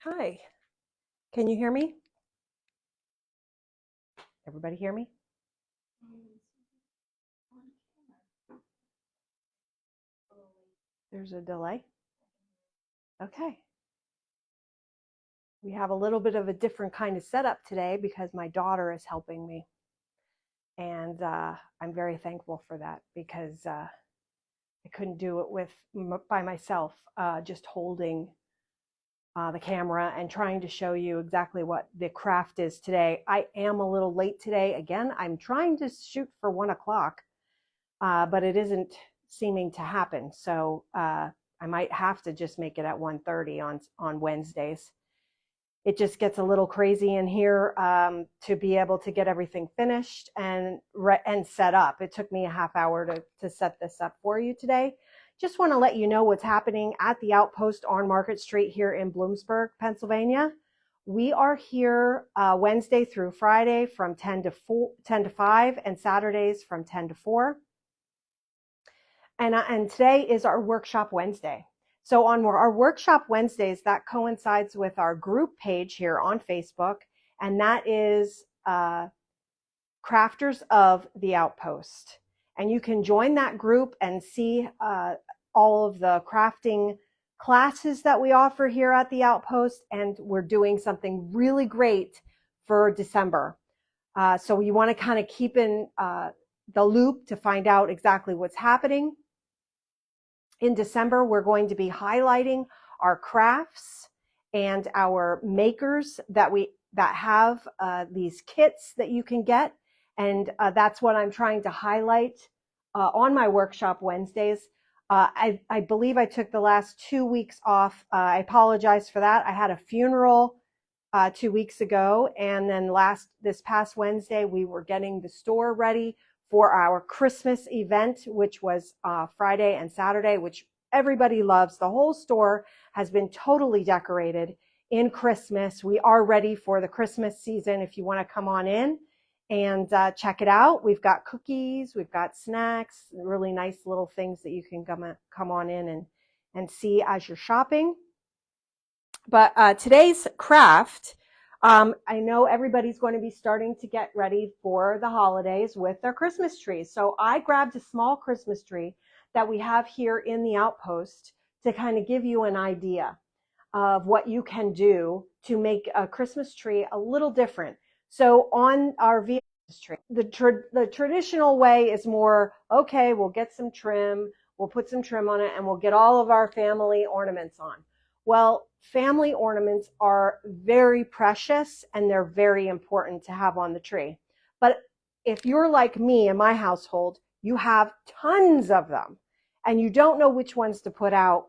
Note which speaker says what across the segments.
Speaker 1: Hi, can you hear me? Everybody hear me? There's a delay. Okay. We have a little bit of a different kind of setup today because my daughter is helping me. And I'm very thankful for that because I couldn't do it by myself, just holding the camera and trying to show you exactly what the craft is today. I am a little late today. Again, I'm trying to shoot for 1 o'clock, but it isn't seeming to happen. So I might have to just make it at 1:30 on Wednesdays. It just gets a little crazy in here to be able to get everything finished and set up. It took me a half hour to set this up for you today. Just want to let you know what's happening at the Outpost on Market Street here in Bloomsburg, Pennsylvania. We are here Wednesday through Friday from 10 to 5 and Saturdays from 10 to 4. And today is our Workshop Wednesday. So on our Workshop Wednesdays, that coincides with our group page here on Facebook, and that is Crafters of the Outpost. And you can join that group and see all of the crafting classes that we offer here at the Outpost, and we're doing something really great for December. So you want to kind of keep in the loop to find out exactly what's happening. In December, we're going to be highlighting our crafts and our makers that have these kits that you can get. And that's what I'm trying to highlight on my Workshop Wednesdays. I believe I took the last 2 weeks off. I apologize for that. I had a funeral 2 weeks ago. And then this past Wednesday, we were getting the store ready for our Christmas event, which was Friday and Saturday, which everybody loves. The whole store has been totally decorated in Christmas. We are ready for the Christmas season. If you want to come on in and check it out, we've got cookies, we've got snacks, really nice little things that you can come on in and see as you're shopping. But today's craft, I know everybody's going to be starting to get ready for the holidays with their Christmas trees. So I grabbed a small Christmas tree that we have here in the Outpost to kind of give you an idea of what you can do to make a Christmas tree a little different. So on our tree, the traditional way is more, okay, we'll get some trim, we'll put some trim on it, and we'll get all of our family ornaments on. Well, family ornaments are very precious and they're very important to have on the tree. But if you're like me in my household, you have tons of them and you don't know which ones to put out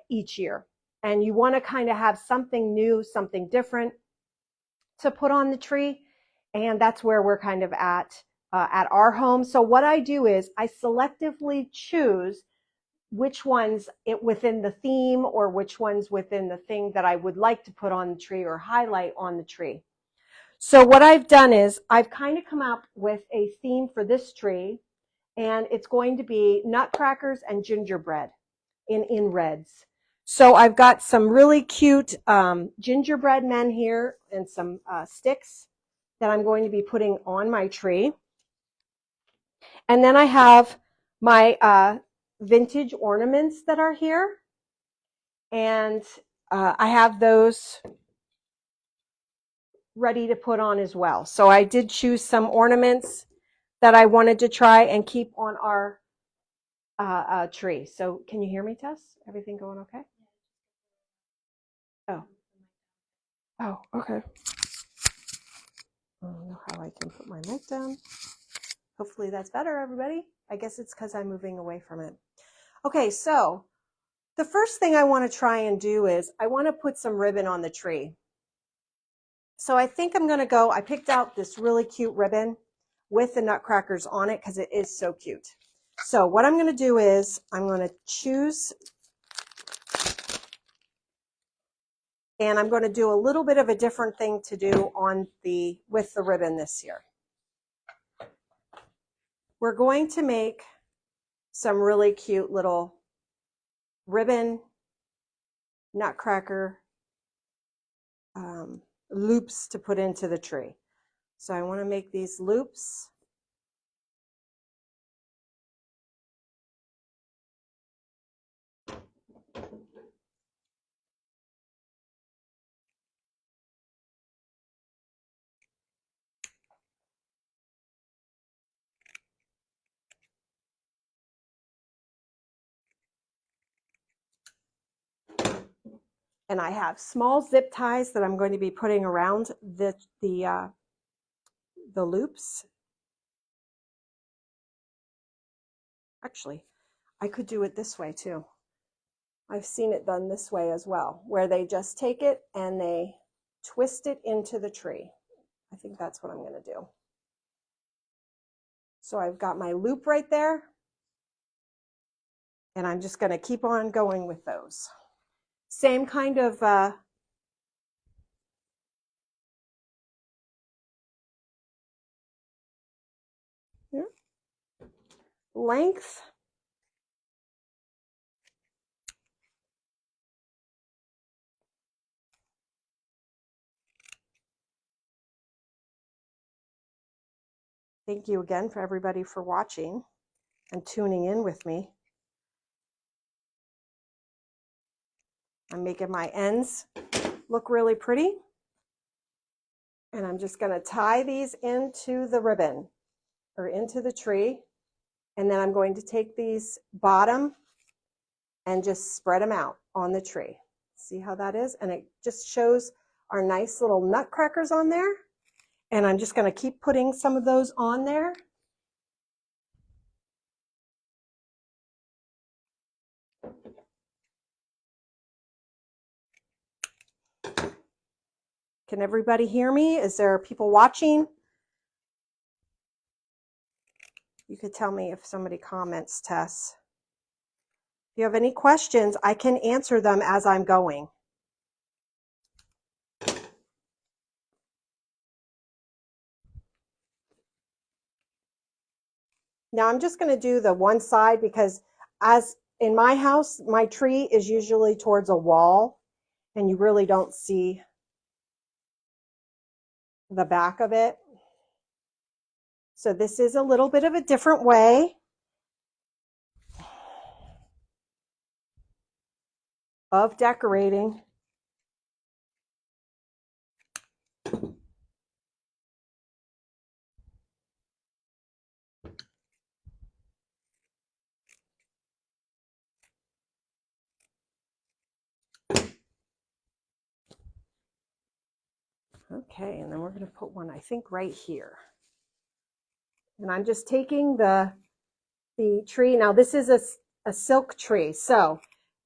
Speaker 1: each year. And you want to kind of have something new, something different to put on the tree. And that's where we're kind of at our home. So what I do is I selectively choose which ones within the theme or which ones within the thing that I would like to put on the tree or highlight on the tree. So what I've done is I've kind of come up with a theme for this tree, and it's going to be nutcrackers and gingerbread in reds. So I've got some really cute gingerbread men here and some sticks that I'm going to be putting on my tree. And then I have my vintage ornaments that are here. And I have those ready to put on as well. So I did choose some ornaments that I wanted to try and keep on our tree. So can you hear me, Tess? Everything going okay? Oh. Oh, okay. I don't know how I can put my mic down. Hopefully that's better, everybody. I guess it's because I'm moving away from it. Okay, so the first thing I want to try and do is I want to put some ribbon on the tree. So I think I'm going to go, I picked out this really cute ribbon with the nutcrackers on it because it is so cute. So what I'm going to do is I'm going to choose, and I'm going to do a little bit of a different thing to do with the ribbon this year. We're going to make some really cute little ribbon nutcracker loops to put into the tree. So I want to make these loops. And I have small zip ties that I'm going to be putting around the loops. Actually, I could do it this way too. I've seen it done this way as well, where they just take it and they twist it into the tree. I think that's what I'm going to do. So I've got my loop right there, and I'm just going to keep on going with those. Same kind of length. Thank you again for everybody for watching and tuning in with me. I'm making my ends look really pretty. And I'm just going to tie these into the ribbon or into the tree. And then I'm going to take these bottom and just spread them out on the tree. See how that is? And it just shows our nice little nutcrackers on there. And I'm just going to keep putting some of those on there. Can everybody hear me? Is there people watching? You could tell me if somebody comments, Tess. If you have any questions, I can answer them as I'm going. Now I'm just going to do the one side because as in my house, my tree is usually towards a wall and you really don't see the back of it. So this is a little bit of a different way of decorating. Okay, and then we're going to put one, I think, right here. And I'm just taking the tree. Now this is a silk tree. So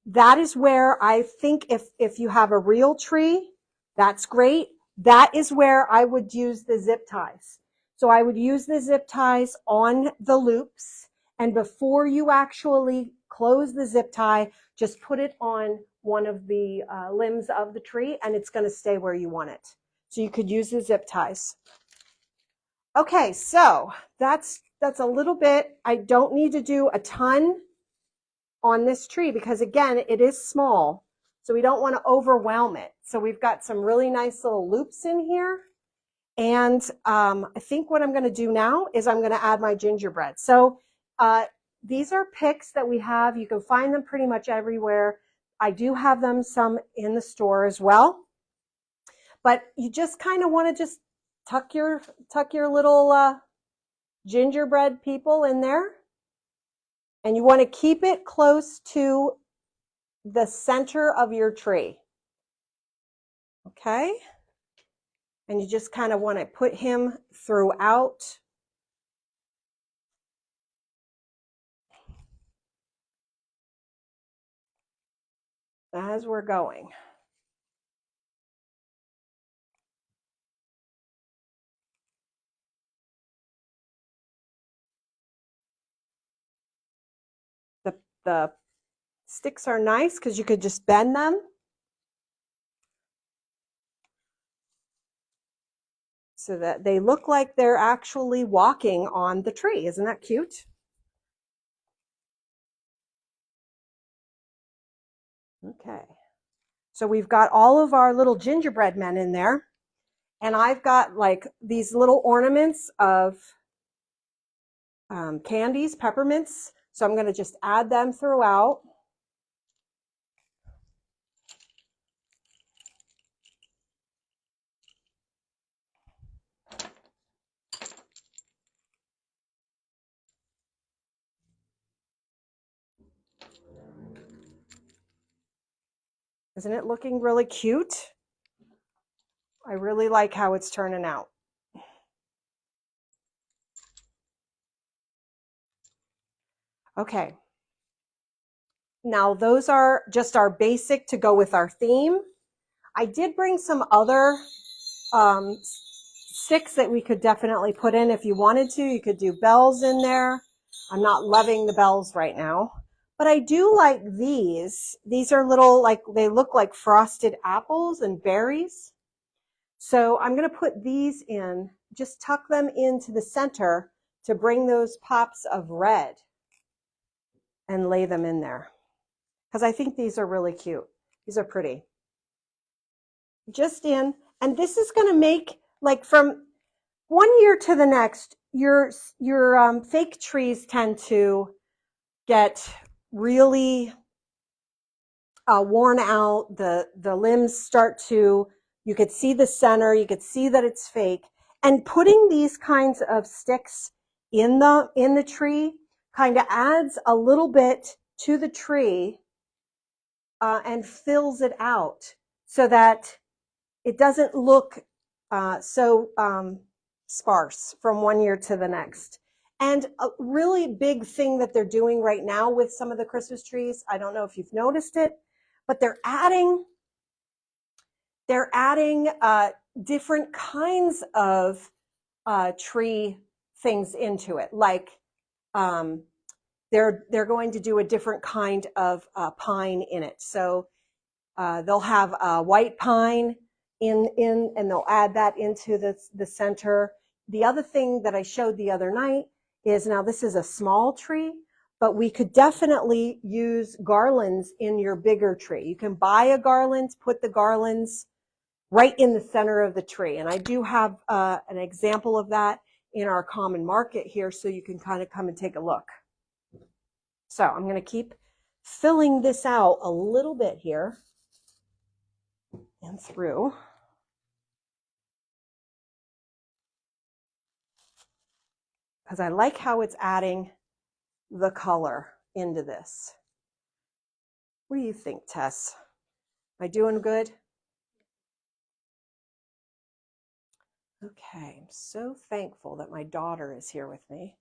Speaker 1: that is where I think if you have a real tree, that's great. That is where I would use the zip ties. So I would use the zip ties on the loops. And before you actually close the zip tie, just put it on one of the limbs of the tree and it's going to stay where you want it. So you could use the zip ties. Okay, so that's a little bit. I don't need to do a ton on this tree because again, it is small. So we don't want to overwhelm it. So we've got some really nice little loops in here. And I think what I'm going to do now is I'm going to add my gingerbread. So these are picks that we have. You can find them pretty much everywhere. I do have them some in the store as well. But you just kind of want to just tuck your little gingerbread people in there. And you want to keep it close to the center of your tree. Okay? And you just kind of want to put him throughout. As we're going. The sticks are nice because you could just bend them. So that they look like they're actually walking on the tree. Isn't that cute? Okay. So we've got all of our little gingerbread men in there. And I've got like these little ornaments of candies, peppermints. So I'm going to just add them throughout. Isn't it looking really cute? I really like how it's turning out. Okay. Now those are just our basic to go with our theme. I did bring some other sticks that we could definitely put in if you wanted to. You could do bells in there. I'm not loving the bells right now, but I do like these. These are little, like, they look like frosted apples and berries. So I'm going to put these in, just tuck them into the center to bring those pops of red and lay them in there. Because I think these are really cute. These are pretty. Just in, and this is going to make, like, from one year to the next, your fake trees tend to get really worn out. The limbs start to, you could see the center, you could see that it's fake. And putting these kinds of sticks in the tree kind of adds a little bit to the tree and fills it out so that it doesn't look so sparse from one year to the next. And a really big thing that they're doing right now with some of the Christmas trees, I don't know if you've noticed it, but they're adding different kinds of tree things into it. Like they're going to do a different kind of pine in it. So they'll have a white pine in and they'll add that into the center. The other thing that I showed the other night is, now this is a small tree, but we could definitely use garlands in your bigger tree. You can buy a garland, put the garlands right in the center of the tree. And I do have an example of that in our common market here, so you can kind of come and take a look. So I'm going to keep filling this out a little bit here and through. Because I like how it's adding the color into this. What do you think, Tess? Am I doing good? Okay, I'm so thankful that my daughter is here with me.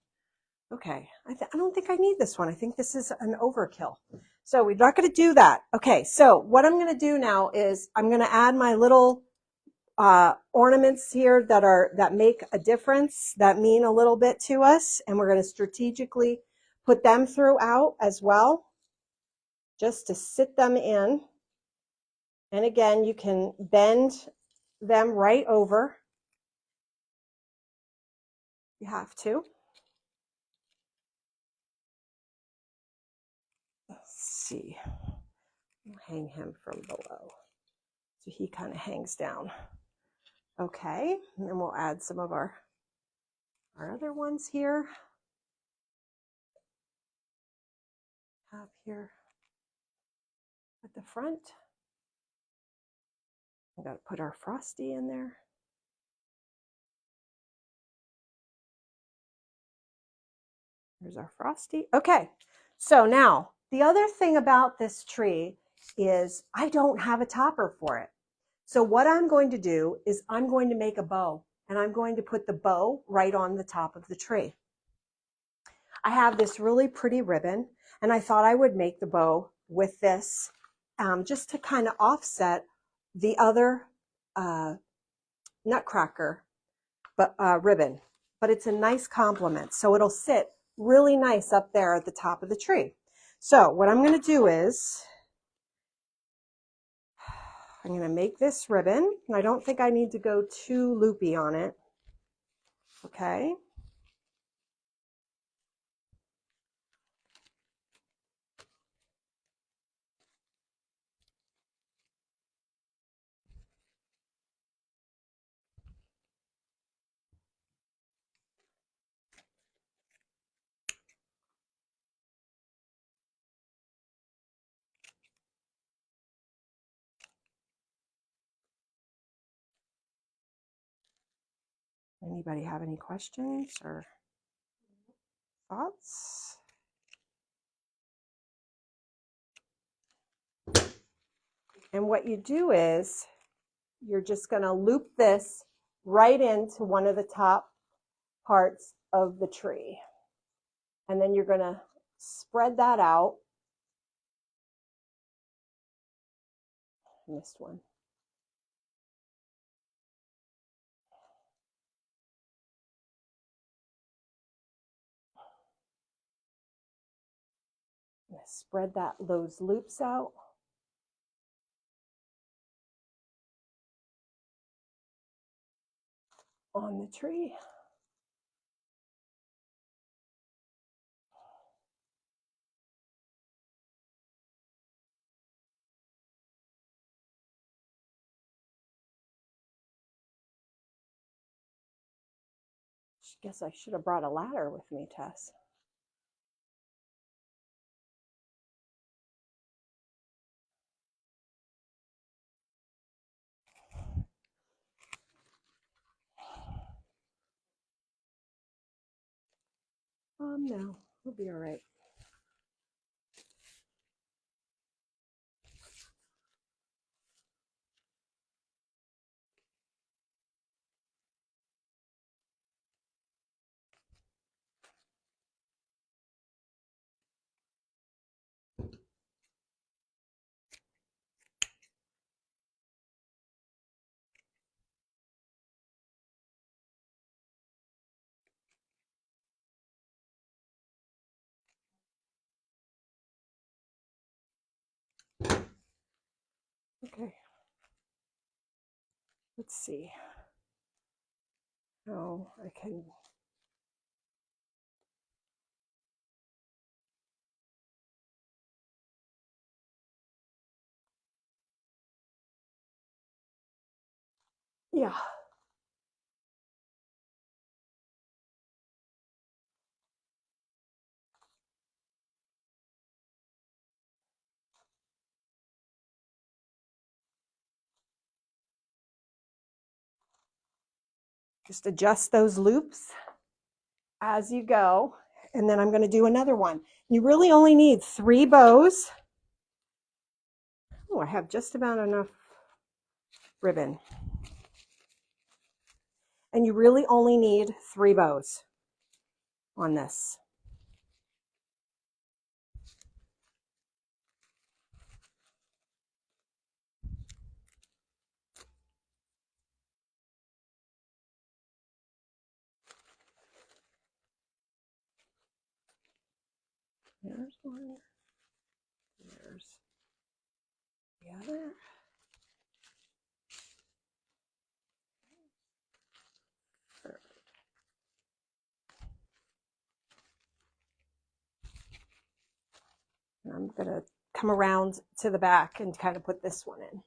Speaker 1: Okay, I don't think I need this one. I think this is an overkill. So we're not going to do that. Okay, so what I'm going to do now is I'm going to add my little ornaments here that make a difference, that mean a little bit to us, and we're going to strategically put them throughout as well, just to sit them in. And again, you can bend them right over. You have to. Let's see. I'll hang him from below, so he kind of hangs down. Okay, and then we'll add some of our other ones here. Have here at the front. We got to put our Frosty in there. Here's our Frosty. Okay, so now the other thing about this tree is I don't have a topper for it. So what I'm going to do is I'm going to make a bow, and I'm going to put the bow right on the top of the tree. I have this really pretty ribbon, and I thought I would make the bow with this just to kind of offset the other Nutcracker ribbon. But it's a nice complement, so it'll sit really nice up there at the top of the tree. So what I'm going to do is I'm going to make this ribbon. I don't think I need to go too loopy on it. Okay. Anybody have any questions or thoughts? And what you do is you're just going to loop this right into one of the top parts of the tree. And then you're going to spread that out. I missed one. I'm going to spread those loops out. On the tree. I guess I should have brought a ladder with me, Tess. No, we'll be all right. Okay. Let's see how I can. Yeah. Just adjust those loops as you go. And then I'm going to do another one. You really only need 3 bows. Oh, I have just about enough ribbon. And you really only need 3 bows on this. There's one. There's the other. And I'm going to come around to the back and kind of put this one in.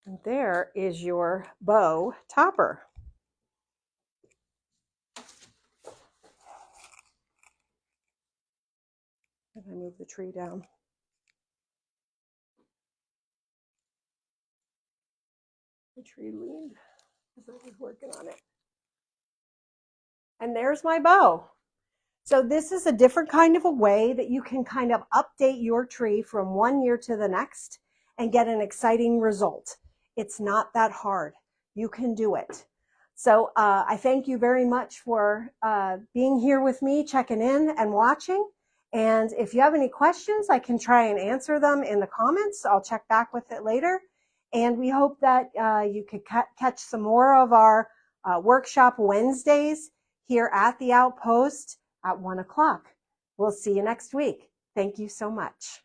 Speaker 1: And there is your bow topper. And I move the tree down. The tree leaned as I was working on it. And there's my bow. So this is a different kind of a way that you can kind of update your tree from one year to the next and get an exciting result. It's not that hard. You can do it. So I thank you very much for being here with me, checking in and watching. And if you have any questions, I can try and answer them in the comments. I'll check back with it later. And we hope that you could catch some more of our workshop Wednesdays here at the Outpost at 1 o'clock. We'll see you next week. Thank you so much.